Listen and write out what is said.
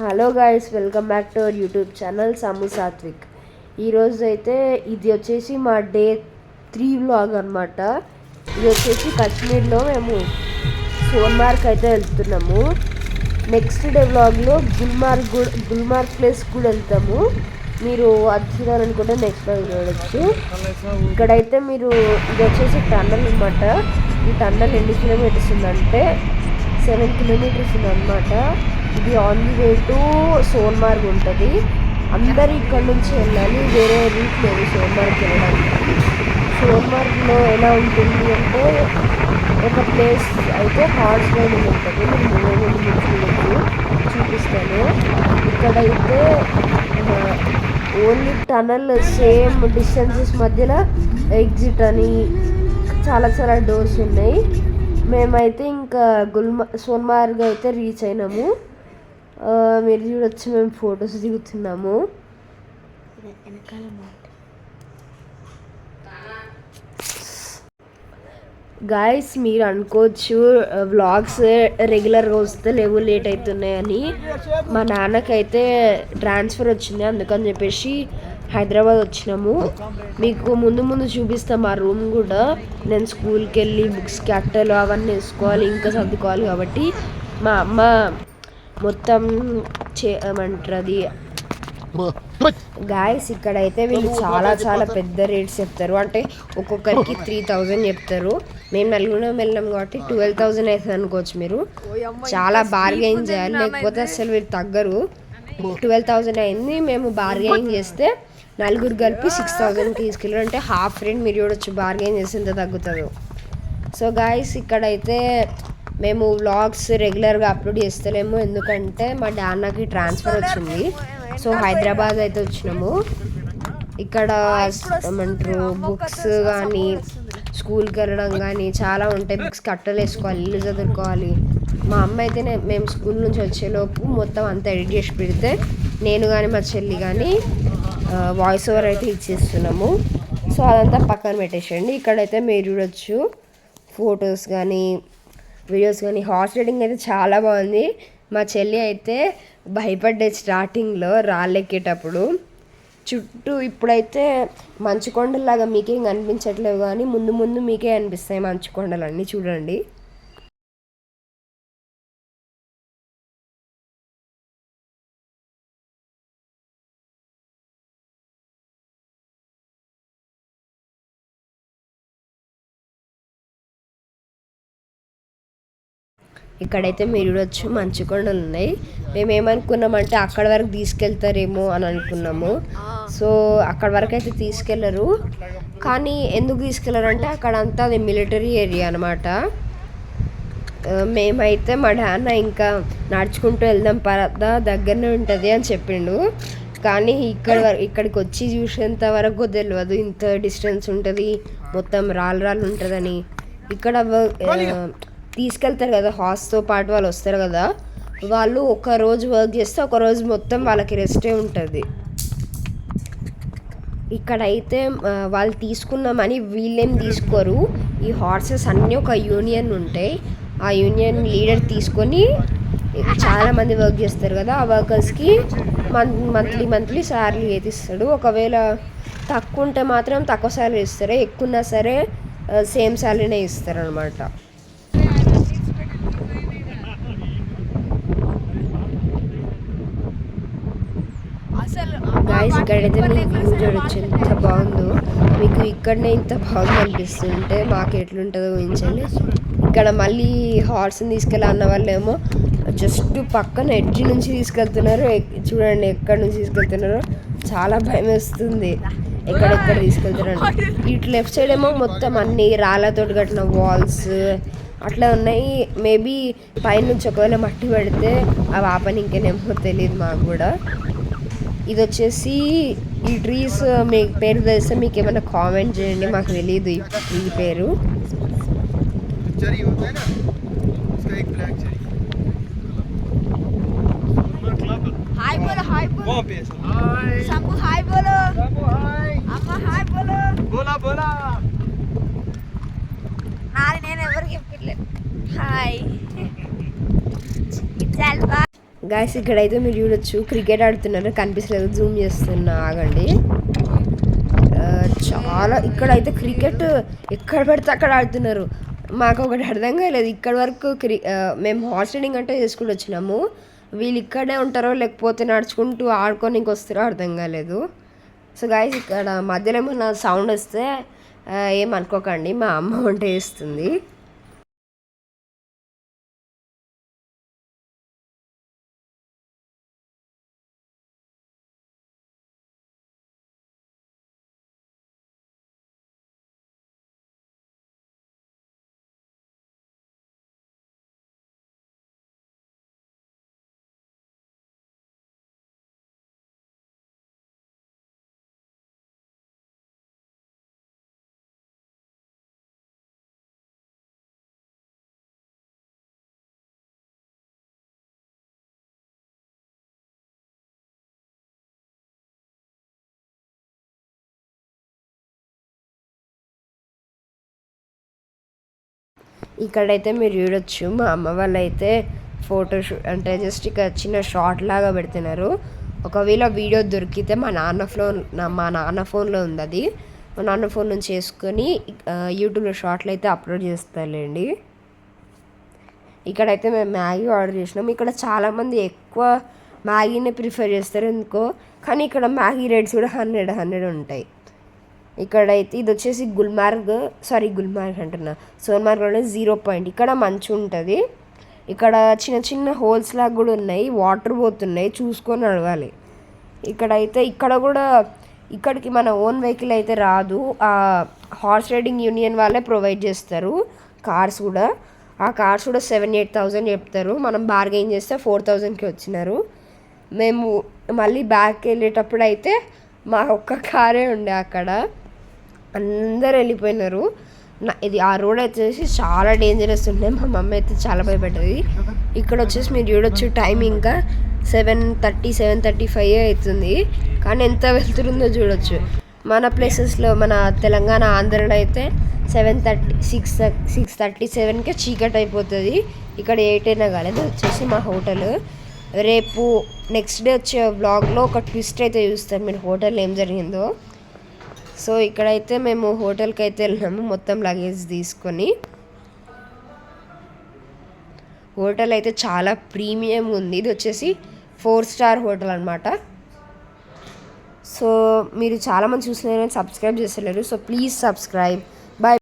Hello guys, welcome back to our YouTube channel సాము సాత్విక్. ఈరోజు అయితే ఇది వచ్చేసి మా డే 3 వ్లాగ్ అనమాట. ఇది వచ్చేసి కాశ్మీర్లో మేము సోన్మార్గ్ అయితే వెళ్తున్నాము. నెక్స్ట్ డే వ్లాగ్లో గుల్మార్గ్ ప్లేస్ కూడా వెళ్తాము. మీరు అది చూడాలనుకుంటే నెక్స్ట్ వ్లాగ్ చూడవచ్చు. ఇక్కడైతే మీరు ఇది వచ్చేసి టన్నల్ అనమాట. ఈ టన్నల్ ఎన్ని కిలోమీటర్స్ ఉందంటే 7 కిలోమీటర్స్ ఉందన్నమాట. ఇది on the way to Sonmarg ఉంటుంది. అందరు ఇక్కడ నుంచి వెళ్ళాలి, వేరే రూట్ లేదు సోన్మార్గ్కి వెళ్ళడానికి. సోన్మార్గ్లో ఎలా ఉంటుంది అంటే ఒక ప్లేస్ అయితే హార్స్ రైడింగ్ ఉంటుంది. మీరు చూపిస్తాను. ఇక్కడైతే ఓన్లీ టనల్ సేమ్ డిస్టెన్సెస్ మధ్యలో ఎగ్జిట్ అని చాలా చాలా డోర్స్ ఉన్నాయి. మేమైతే ఇంకా సోన్మార్గ్ అయితే రీచ్ అయినాము. మీరు చూడొచ్చు, మేము ఫొటోస్ దిగుతున్నాము. గాయస్, మీరు అనుకోవచ్చు వ్లాగ్స్ రెగ్యులర్గా వస్తే లేవు, లేట్ అవుతున్నాయని. మా నాన్నకైతే ట్రాన్స్ఫర్ వచ్చింది, అందుకని చెప్పేసి హైదరాబాద్ వచ్చినాము. మీకు ముందు చూపిస్తాం మా రూమ్ కూడా. నేను స్కూల్కి వెళ్ళి బుక్స్కి అట్టలు అవన్నీ వేసుకోవాలి, ఇంకా సర్దుకోవాలి. కాబట్టి మా అమ్మ మొత్తం ఏమంటారు అది. గాయస్, ఇక్కడైతే వీళ్ళు చాలా చాలా పెద్ద రేట్స్ చెప్తారు. అంటే ఒక్కొక్కరికి 3000 చెప్తారు. మేము నలుగురం వెళ్ళాం కాబట్టి 12,000 అవుతుంది అనుకోవచ్చు. మీరు చాలా బార్గెయిన్ చేయాలి, లేకపోతే అసలు వీళ్ళు తగ్గరు. 12,000 అయింది. మేము బార్గెయిన్ చేస్తే నలుగురు కలిపి 6,000 తీసుకెళ్ళారు. అంటే హాఫ్ రేట్. మీరు చూడొచ్చు బార్గెయిన్ చేసి ఎంత తగ్గుతుందో. సో గాయస్, ఇక్కడైతే మేము వ్లాగ్స్ రెగ్యులర్గా అప్లోడ్ చేస్తలేము, ఎందుకంటే మా డాన్నకి ట్రాన్స్ఫర్ వచ్చింది. సో హైదరాబాద్ అయితే వచ్చినాము. ఇక్కడ ఏమంటారు బుక్స్ కానీ స్కూల్కి వెళ్ళడం కానీ చాలా ఉంటాయి. బుక్స్ కట్టలు వేసుకోవాలి, ఇల్లు చదువుకోవాలి. మా అమ్మ అయితే మేము స్కూల్ నుంచి వచ్చేలోపు మొత్తం అంతా ఎడిట్ చేసి పెడితే నేను కానీ మా చెల్లి కానీ వాయిస్ ఓవర్ అయితే ఇచ్చేస్తున్నాము. సో అదంతా పక్కన పెట్టేసేయండి. ఇక్కడైతే మీరు చూడొచ్చు ఫొటోస్ కానీ వీడియోస్ కానీ. హార్స్ రైడింగ్ అయితే చాలా బాగుంది. మా చెల్లి అయితే భయపడ్డే స్టార్టింగ్లో రాళ్ళెక్కేటప్పుడు. చుట్టూ ఇప్పుడైతే మంచు కొండలాగా మీకేం కనిపించట్లేవు, కానీ ముందు మీకే అనిపిస్తాయి మంచు కొండలన్నీ. చూడండి. ఇక్కడైతే మీరు చూడొచ్చు మంచు కొండలు ఉన్నాయి. మేము ఏమనుకున్నామంటే అక్కడ వరకు తీసుకెళ్తారేమో అని అనుకున్నాము. సో అక్కడ వరకు అయితే తీసుకెళ్లరు. కానీ ఎందుకు తీసుకెళ్లరంటే అక్కడంతా అది మిలిటరీ ఏరియా అనమాట. మేమైతే మా డాన్న ఇంకా నడుచుకుంటూ వెళ్దాం పరదా, దగ్గరనే ఉంటుంది అని చెప్పిండు. కానీ ఇక్కడికి వచ్చి చూసేంత వరకు తెలియదు ఇంత డిస్టెన్స్ ఉంటుంది, మొత్తం రాళ్ళు ఉంటుందని. ఇక్కడ తీసుకెళ్తారు కదా హాస్తో పాటు వాళ్ళు వస్తారు కదా, వాళ్ళు ఒక రోజు వర్క్ చేస్తే ఒక రోజు మొత్తం వాళ్ళకి రెస్టే ఉంటుంది. ఇక్కడైతే వాళ్ళు తీసుకున్న మనీ వీళ్ళేం తీసుకోరు. ఈ హార్సెస్ అన్నీ ఒక యూనియన్ ఉంటాయి. ఆ యూనియన్ లీడర్ తీసుకొని చాలామంది వర్క్ చేస్తారు కదా, ఆ వర్కర్స్కి మంత్లీ శాలరీ అయితే ఇస్తాడు. ఒకవేళ తక్కువ ఉంటే మాత్రం తక్కువ శాలరీ ఇస్తారు, ఎక్కువ ఉన్నా సరే సేమ్ శాలరీనే ఇస్తారు అనమాట. గాయస్, ఇక్కడైతే మీకు వ్యూ చూడొచ్చు ఎంత బాగుందో. మీకు ఇక్కడనే ఇంత బాగుంది అనిపిస్తుంటే మాకు ఎట్లుంటుందో ఊహించండి. ఇక్కడ మళ్ళీ హార్స్ని తీసుకెళ్ళాలన్న వాళ్ళు ఏమో జస్ట్ పక్కన ఎడ్జి నుంచి తీసుకెళ్తున్నారు. చూడండి ఎక్కడి నుంచి తీసుకెళ్తున్నారో, చాలా భయం వేస్తుంది ఎక్కడెక్కడ తీసుకెళ్తున్నారు. ఇటు లెఫ్ట్ సైడ్ ఏమో మొత్తం అన్ని రాళ్ళతో కట్టిన వాల్స్ అట్లా ఉన్నాయి. మేబీ పైనుంచి ఒకవేళ మట్టి పడితే అవి ఆపనికేనేమో తెలియదు మాకు కూడా. ఇది వచ్చేసి ఈ ట్రీస్ మీకు పేరు తెలిస్తే మీకు ఏమైనా కామెంట్ చేయండి, మాకు తెలియదు ఈ పేరు. గాయస్ ఇక్కడైతే మీరు చూడొచ్చు క్రికెట్ ఆడుతున్నారు, కనిపిస్తలేదు, జూమ్ చేస్తున్నా ఆగండి. చాలా ఇక్కడైతే క్రికెట్ ఎక్కడ పడితే అక్కడ ఆడుతున్నారు. మాకు ఒకటి అర్థం కాలేదు, ఇక్కడ వరకు మేము హార్స్ రైడింగ్ అంటే చేసుకుంటూ వచ్చినాము, వీళ్ళు ఇక్కడే ఉంటారో లేకపోతే నడుచుకుంటూ ఆడుకొని ఇంకొస్తారో అర్థం కాలేదు. సో గాయస్ ఇక్కడ మధ్యలో ఏమన్నా సౌండ్ వస్తే ఏమనుకోకండి, మా అమ్మ వంట చేస్తుంది. ఇక్కడైతే మీరు చూడొచ్చు మా అమ్మ వాళ్ళు అయితే ఫోటోషూట్ అంటే జస్ట్ ఇక చిన్న షార్ట్ లాగా పెడుతున్నారు. ఒకవేళ వీడియో దొరికితే మా నాన్న ఫోన్లో ఉంది, అది మా నాన్న ఫోన్ నుంచి చేసుకొని యూట్యూబ్లో షార్ట్లు అయితే అప్లోడ్ చేస్తారులేండి. ఇక్కడైతే మేము మ్యాగీ ఆర్డర్ చేసినాం. ఇక్కడ చాలామంది ఎక్కువ మ్యాగీని ప్రిఫర్ చేస్తారు ఎందుకో, కానీ ఇక్కడ మ్యాగీ రేట్స్ కూడా 100 ఉంటాయి. ఇక్కడైతే ఇది వచ్చేసి గుల్మార్గ్ అంటున్నా, సోన్మార్గ్లోనే 0 పాయింట్. ఇక్కడ మంచిగా ఉంటుంది, ఇక్కడ చిన్న చిన్న హోల్స్ లాగా కూడా ఉన్నాయి, వాటర్ పోతున్నాయి, చూసుకొని నడవాలి. ఇక్కడ కూడా ఇక్కడికి మన ఓన్ వెహికల్ అయితే రాదు, హార్స్ రైడింగ్ యూనియన్ వాళ్ళే ప్రొవైడ్ చేస్తారు కార్స్ కూడా. ఆ కార్స్ కూడా 7,000-8,000 చెప్తారు, మనం బార్గెయిన్ చేస్తే 4,000కి వచ్చినారు. మేము మళ్ళీ బ్యాక్ వెళ్ళేటప్పుడు అయితే మా ఒక్క కారే ఉండే, అక్కడ అందరు వెళ్ళిపోయినారు. ఇది ఆ రోడ్ వచ్చేసి చాలా డేంజరస్ ఉండే, మా మమ్మీ అయితే చాలా భయపడ్డది. ఇక్కడ వచ్చేసి మీరు చూడొచ్చు టైం ఇంకా 7:35 అవుతుంది, కానీ ఎంత వెళ్తుందో చూడొచ్చు. మన ప్లేసెస్లో మన తెలంగాణ ఆంధ్రలో అయితే 6:37కే చీకటి అయిపోతుంది, ఇక్కడ 8 అయినా కాలేదు. వచ్చేసి మా హోటల్. రేపు నెక్స్ట్ డే వచ్చే వ్లాగ్లో ఒక ట్విస్ట్ అయితే చూస్తారు మీరు, హోటల్ ఏం జరిగిందో. సో ఇక్కడైతే మేము హోటల్కి అయితే వెళ్ళినాము మొత్తం లగేజ్ తీసుకొని. హోటల్ అయితే చాలా ప్రీమియం ఉంది, ఇది వచ్చేసి 4 స్టార్ హోటల్ అనమాట. సో మీరు చాలామంది చూస్తున్నారు, సబ్స్క్రైబ్ చేస్తలేరు, సో ప్లీజ్ సబ్స్క్రైబ్.